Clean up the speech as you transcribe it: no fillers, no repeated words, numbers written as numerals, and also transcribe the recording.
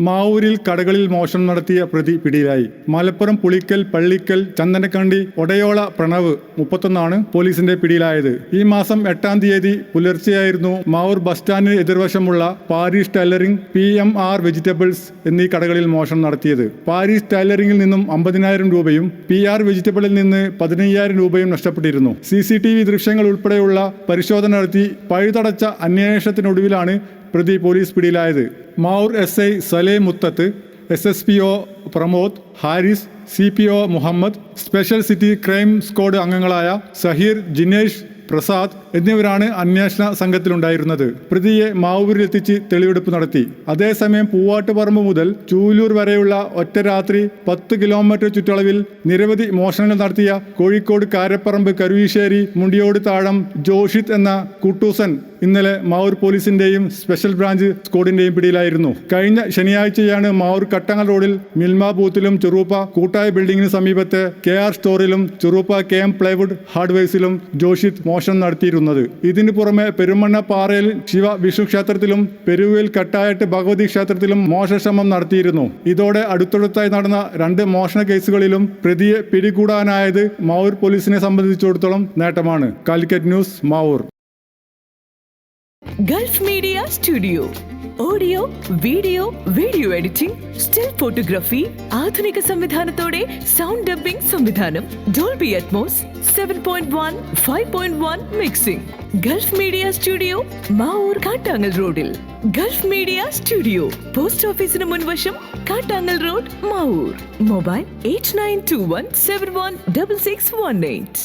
മാവൂരിൽ കടകളിൽ മോഷണം നടത്തിയ പ്രതി പിടിയിലായി. മലപ്പുറം പുളിക്കൽ, പള്ളിക്കൽ, ചന്ദനക്കണ്ടി, ഒടയോള പ്രണവ് 31 പോലീസിന്റെ പിടിയിലായത്. ഈ മാസം 8-ാം തീയതി പുലർച്ചെയായിരുന്നു മാവൂർ ബസ് സ്റ്റാൻഡിന് എതിർവശമുള്ള പാരീസ് ടൈലറിംഗ്, PMR വെജിറ്റബിൾസ് എന്നീ കടകളിൽ മോഷണം നടത്തിയത്. പാരീസ് ടൈലറിംഗിൽ നിന്നും 50,000 രൂപയും PR വെജിറ്റബിളിൽ നിന്ന് 15,000 രൂപയും നഷ്ടപ്പെട്ടിരുന്നു. CCTV ദൃശ്യങ്ങൾ ഉൾപ്പെടെയുള്ള പരിശോധന നടത്തി പഴുതടച്ച അന്വേഷണത്തിനൊടുവിലാണ് പ്രതി പോലീസ് പിടിയിലായത്. Mavoor SI Saleh Muthath, SSPO Pramod, Haris, CPO Muhammad, special city crime squad അംഗങ്ങളായ സഹീർ, ജിനേഷ്, പ്രസാദ് എന്നിവരാണ് അന്വേഷണ സംഘത്തിലുണ്ടായിരുന്നത്. പ്രതിയെ മാവൂരിലെത്തിച്ച് തെളിവെടുപ്പ് നടത്തി. അതേസമയം പൂവാട്ടുപറമ്പ് മുതൽ ചൂലൂർ വരെയുള്ള ഒറ്റ രാത്രി 10 കിലോമീറ്റർ ചുറ്റളവിൽ നിരവധി മോഷണങ്ങൾ നടത്തിയ കോഴിക്കോട് കാരപ്പറമ്പ്, കരുവീശ്ശേരി, മുണ്ടിയോട് താഴം ജോഷിത് എന്ന കുട്ടൂസൻ ഇന്നലെ മാവൂർ പോലീസിന്റെയും സ്പെഷ്യൽ ബ്രാഞ്ച് സ്ക്വാഡിന്റെയും പിടിയിലായിരുന്നു. കഴിഞ്ഞ ശനിയാഴ്ചയാണ് മാവൂർ കട്ടങ്ങൽ റോഡിൽ മിൽമ ബൂത്തിലും ചെറുപ്പ കൂട്ടായ ബിൽഡിംഗിന് സമീപത്തെ KR സ്റ്റോറിലും ചെറുപ്പ KM പ്ലൈവുഡ് ഹാർഡ്വെയർസിലും ജോഷിത് മോഷണം നടത്തിയിരുന്നത്. ഇതിനു പുറമെ പെരുമണ്ണപ്പാറയിൽ ശിവ വിഷ്ണു ക്ഷേത്രത്തിലും പെരുവയിൽ കട്ടായട്ട് ഭഗവതി ക്ഷേത്രത്തിലും മോഷണശ്രമം നടത്തിയിരുന്നു. ഇതോടെ അടുത്തടുത്തായി നടന്ന 2 മോഷണ കേസുകളിലും പ്രതിയെ പിടികൂടാനായത് മാവൂർ പോലീസിനെ സംബന്ധിച്ചിടത്തോളം നേട്ടമാണ്. Calicut news, Mavoor. Gulf media studio audio, video editing, still photography, ആധുനിക സംവിധാനത്തോടെ സൗണ്ട് ഡബ്ബിംഗ് സംവിധാനം, Dolby Atmos, 7.1, 5.1 mixing. Gulf media studio Mavoor Kattangal റോഡിൽ. ഗൾഫ് മീഡിയ സ്റ്റുഡിയോ പോസ്റ്റ് ഓഫീസിന് മുൻവശം, കാട്ടാങ്ങൽ റോഡ്, മാവൂർ. മൊബൈൽ 8921716618.